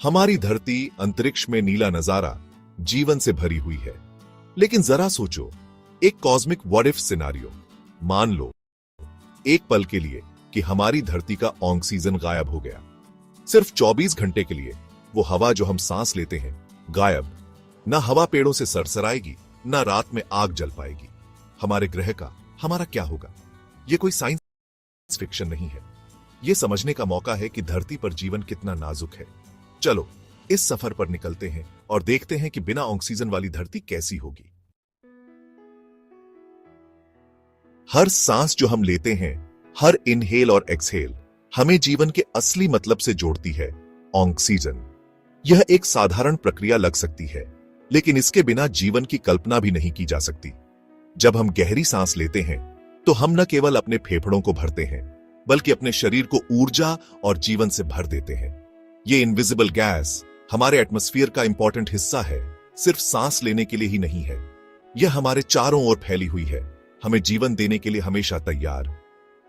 हमारी धरती अंतरिक्ष में नीला नजारा जीवन से भरी हुई है। लेकिन जरा सोचो, एक कॉस्मिक व्हाट इफ सिनेरियो। मान लो एक पल के लिए कि हमारी धरती का ऑक्सीजन गायब हो गया। सिर्फ 24 घंटे के लिए वो हवा जो हम सांस लेते हैं गायब। ना हवा पेड़ों से सरसराएगी, ना रात में आग जल पाएगी। हमारे ग्रह का हमारा क्या होगा? ये कोई साइंस फिक्शन नहीं है, ये समझने का मौका है कि धरती पर जीवन कितना नाजुक है। चलो इस सफर पर निकलते हैं और देखते हैं कि बिना ऑक्सीजन वाली धरती कैसी होगी। हर सांस जो हम लेते हैं, हर इनहेल और एक्सहेल हमें जीवन के असली मतलब से जोड़ती है, ऑक्सीजन। यह एक साधारण प्रक्रिया लग सकती है, लेकिन इसके बिना जीवन की कल्पना भी नहीं की जा सकती। जब हम गहरी सांस लेते हैं तो हम न केवल अपने फेफड़ों को भरते हैं, बल्कि अपने शरीर को ऊर्जा और जीवन से भर देते हैं। ये इनविजिबल गैस हमारे एटमॉस्फेयर का इंपॉर्टेंट हिस्सा है, सिर्फ सांस लेने के लिए ही नहीं है। यह हमारे चारों ओर फैली हुई है, हमें जीवन देने के लिए हमेशा तैयार।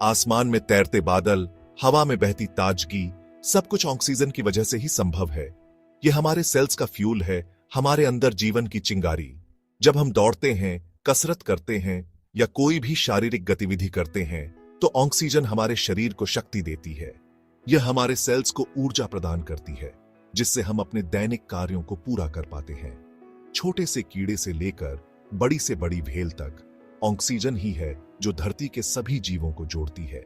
आसमान में तैरते बादल, हवा में बहती ताजगी, सब कुछ ऑक्सीजन की वजह से ही संभव है। यह हमारे सेल्स का फ्यूल है, हमारे अंदर जीवन की चिंगारी। जब हम दौड़ते हैं, कसरत करते हैं या कोई भी शारीरिक गतिविधि करते हैं तो ऑक्सीजन हमारे शरीर को शक्ति देती है। यह हमारे सेल्स को ऊर्जा प्रदान करती है, जिससे हम अपने दैनिक कार्यों को पूरा कर पाते हैं। छोटे से कीड़े से लेकर बड़ी से बड़ी भेल तक ऑक्सीजन ही है जो धरती के सभी जीवों को जोड़ती है।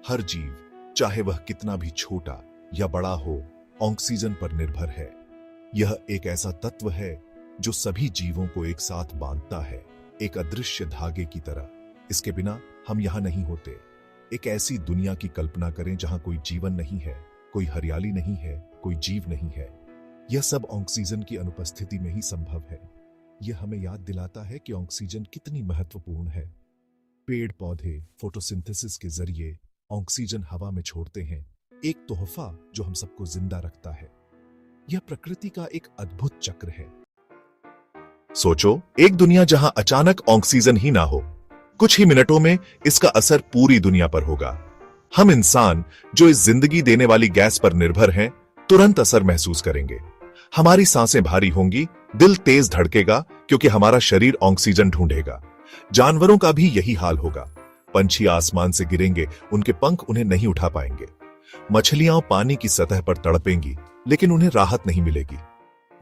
हर जीव, चाहे वह कितना भी छोटा या बड़ा हो, ऑक्सीजन पर निर्भर है। यह एक ऐसा तत्व है जो सभी जीवों को एक साथ बांधता है, एक अदृश्य धागे की तरह। इसके बिना हम यहां नहीं होते। एक ऐसी दुनिया की कल्पना करें जहां कोई जीवन नहीं है, कोई हरियाली नहीं है, कोई जीव नहीं है। यह सब ऑक्सीजन की अनुपस्थिति में ही संभव है। यह हमें याद दिलाता है कि ऑक्सीजन कितनी महत्वपूर्ण है। पेड़ पौधे फोटोसिंथेसिस के जरिए ऑक्सीजन हवा में छोड़ते हैं, एक तोहफा जो हम सबको जिंदा रखता है। यह प्रकृति का एक अद्भुत चक्र है। सोचो, एक दुनिया जहां अचानक ऑक्सीजन ही ना हो, कुछ ही मिनटों में इसका असर पूरी दुनिया पर होगा। हम इंसान जो इस जिंदगी देने वाली गैस पर निर्भर हैं, तुरंत असर महसूस करेंगे। हमारी सांसें भारी होंगी, दिल तेज धड़केगा क्योंकि हमारा शरीर ऑक्सीजन ढूंढेगा। जानवरों का भी यही हाल होगा। पंछी आसमान से गिरेंगे, उनके पंख उन्हें नहीं उठा पाएंगे। मछलियां पानी की सतह पर तड़पेंगी, लेकिन उन्हें राहत नहीं मिलेगी।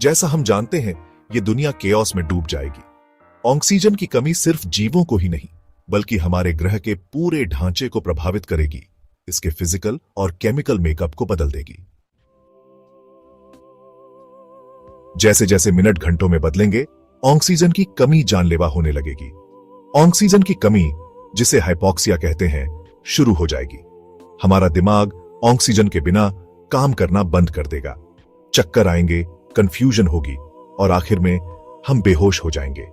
जैसा हम जानते हैं, ये दुनिया केओस में डूब जाएगी। ऑक्सीजन की कमी सिर्फ जीवों को ही नहीं, बल्कि हमारे ग्रह के पूरे ढांचे को प्रभावित करेगी। इसके फिजिकल और केमिकल मेकअप को बदल देगी। जैसे जैसे मिनट घंटों में बदलेंगे, ऑक्सीजन की कमी जानलेवा होने लगेगी। ऑक्सीजन की कमी, जिसे हाइपोक्सिया कहते हैं, शुरू हो जाएगी। हमारा दिमाग ऑक्सीजन के बिना काम करना बंद कर देगा। चक्कर आएंगे, कंफ्यूजन होगी और आखिर में हम बेहोश हो जाएंगे।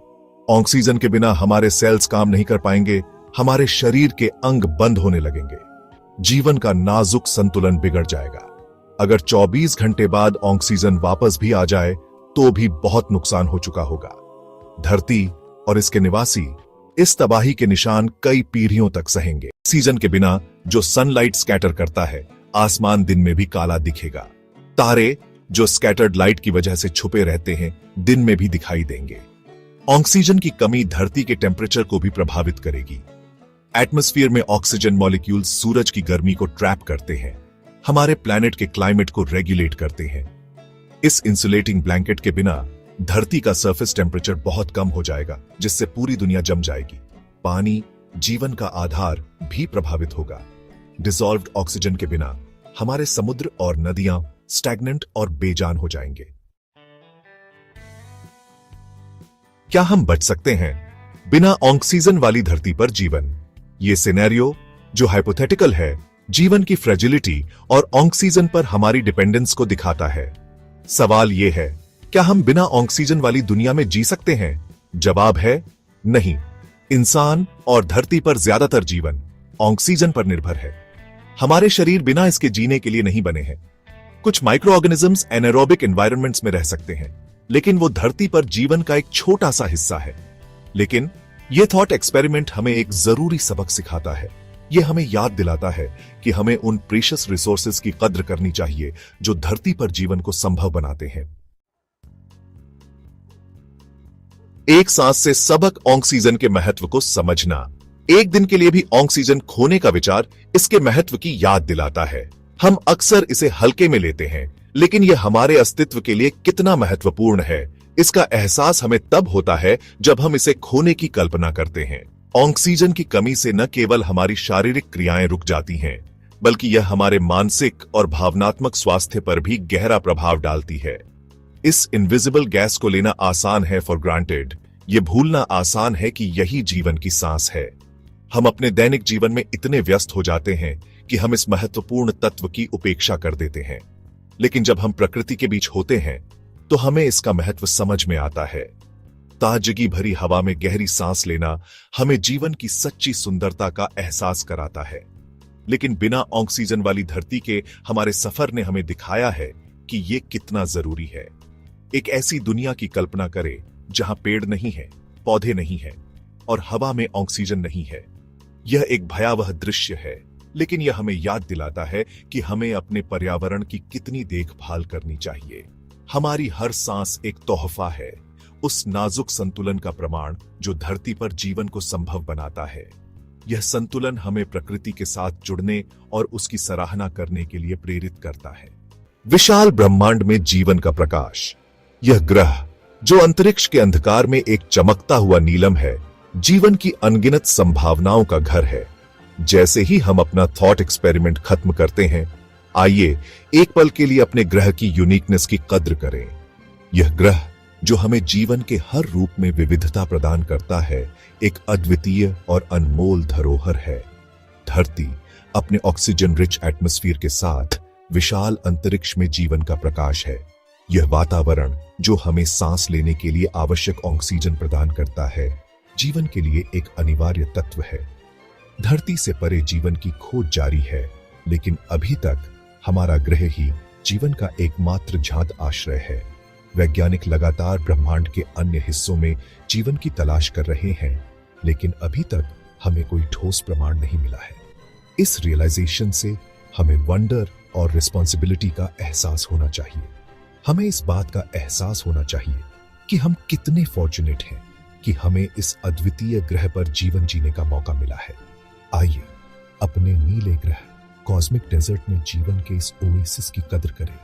ऑक्सीजन के बिना हमारे सेल्स काम नहीं कर पाएंगे, हमारे शरीर के अंग बंद होने लगेंगे। जीवन का नाजुक संतुलन बिगड़ जाएगा। अगर 24 घंटे बाद ऑक्सीजन वापस भी आ जाए तो भी बहुत नुकसान हो चुका होगा। धरती और इसके निवासी इस तबाही के निशान कई पीढ़ियों तक सहेंगे। ऑक्सीजन के बिना जो सनलाइट स्कैटर करता है, आसमान दिन में भी काला दिखेगा। तारे जो स्कैटर्ड लाइट की वजह से छुपे रहते हैं, दिन में भी दिखाई देंगे। ऑक्सीजन की कमी धरती के टेम्परेचर को भी प्रभावित करेगी। एटमॉस्फेयर में ऑक्सीजन मॉलिक्यूल्स सूरज की गर्मी को ट्रैप करते हैं, हमारे प्लैनेट के क्लाइमेट को रेगुलेट करते हैं। इस इंसुलेटिंग ब्लैंकेट के बिना धरती का सरफेस टेम्परेचर बहुत कम हो जाएगा, जिससे पूरी दुनिया जम जाएगी। पानी, जीवन का आधार, भी प्रभावित होगा। डिसॉल्व्ड ऑक्सीजन के बिना हमारे समुद्र और नदियां स्टैग्नेंट और बेजान हो जाएंगे। क्या हम बच सकते हैं बिना ऑक्सीजन वाली धरती पर जीवन? यह सिनेरियो, जो हाइपोथेटिकल है, जीवन की फ्रेजिलिटी और ऑक्सीजन पर हमारी डिपेंडेंस को दिखाता है। सवाल यह है, क्या हम बिना ऑक्सीजन वाली दुनिया में जी सकते हैं? जवाब है नहीं। इंसान और धरती पर ज्यादातर जीवन ऑक्सीजन पर निर्भर है। हमारे शरीर बिना इसके जीने के लिए नहीं बने हैं। कुछ माइक्रो ऑर्गेनिजम्स एनारोबिक एनवायरनमेंट्स में रह सकते हैं, लेकिन वो धरती पर जीवन का एक छोटा सा हिस्सा है। लेकिन यह थॉट एक्सपेरिमेंट हमें एक जरूरी सबक सिखाता है। यह हमें याद दिलाता है कि हमें उन प्रीशियस रिसोर्सेज की कद्र करनी चाहिए जो धरती पर जीवन को संभव बनाते हैं। एक सांस से सबक ऑक्सीजन के महत्व को समझना। एक दिन के लिए भी ऑक्सीजन खोने का विचार इसके महत्व की याद दिलाता है। हम अक्सर इसे हल्के में लेते हैं, लेकिन यह हमारे अस्तित्व के लिए कितना महत्वपूर्ण है, इसका एहसास हमें तब होता है जब हम इसे खोने की कल्पना करते हैं। ऑक्सीजन की कमी से न केवल हमारी शारीरिक क्रियाएं रुक जाती हैं, बल्कि यह हमारे मानसिक और भावनात्मक स्वास्थ्य पर भी गहरा प्रभाव डालती है। इस इनविजिबल गैस को लेना आसान है फॉर ग्रांटेड, ये भूलना आसान है कि यही जीवन की सांस है। हम अपने दैनिक जीवन में इतने व्यस्त हो जाते हैं कि हम इस महत्वपूर्ण तत्व की उपेक्षा कर देते हैं, लेकिन जब हम प्रकृति के बीच होते हैं तो हमें इसका महत्व समझ में आता है। ताजगी भरी हवा में गहरी सांस लेना हमें जीवन की सच्ची सुंदरता का एहसास कराता है, लेकिन बिना ऑक्सीजन वाली धरती के हमारे सफर ने हमें दिखाया है कि यह कितना जरूरी है। एक ऐसी दुनिया की कल्पना करें जहां पेड़ नहीं है, पौधे नहीं है और हवा में ऑक्सीजन नहीं है। यह एक भयावह दृश्य है, लेकिन यह हमें याद दिलाता है कि हमें अपने पर्यावरण की कितनी देखभाल करनी चाहिए। हमारी हर सांस एक तोहफा है, उस नाजुक संतुलन का प्रमाण जो धरती पर जीवन को संभव बनाता है। यह संतुलन हमें प्रकृति के साथ जुड़ने और उसकी सराहना करने के लिए प्रेरित करता है। विशाल ब्रह्मांड में जीवन का प्रकाश। यह ग्रह जो अंतरिक्ष के अंधकार में एक चमकता हुआ नीलम है, जीवन की अनगिनत संभावनाओं का घर है। जैसे ही हम अपना थॉट एक्सपेरिमेंट खत्म करते हैं, आइए एक पल के लिए अपने ग्रह की यूनिकनेस की कद्र करें। यह ग्रह जो हमें जीवन के हर रूप में विविधता प्रदान करता है, एक अद्वितीय और अनमोल धरोहर है। धरती अपने ऑक्सीजन रिच एटमॉस्फेयर के साथ विशाल अंतरिक्ष में जीवन का प्रकाश है। यह वातावरण जो हमें सांस लेने के लिए आवश्यक ऑक्सीजन प्रदान करता है, जीवन के लिए एक अनिवार्य तत्व है। धरती से परे जीवन की खोज जारी है, लेकिन अभी तक हमारा ग्रह ही जीवन का एकमात्र ज्ञात आश्रय है। वैज्ञानिक लगातार ब्रह्मांड के अन्य हिस्सों में जीवन की तलाश कर रहे हैं, लेकिन अभी तक हमें कोई ठोस प्रमाण नहीं मिला है। इस रियलाइजेशन से हमें वंडर और रिस्पॉन्सिबिलिटी का एहसास होना चाहिए। हमें इस बात का एहसास होना चाहिए कि हम कितने फॉर्चुनेट हैं कि हमें इस अद्वितीय ग्रह पर जीवन जीने का मौका मिला है। आइए अपने नीले ग्रह कॉस्मिक डेजर्ट में जीवन के इस ओएसिस की कद्र करें।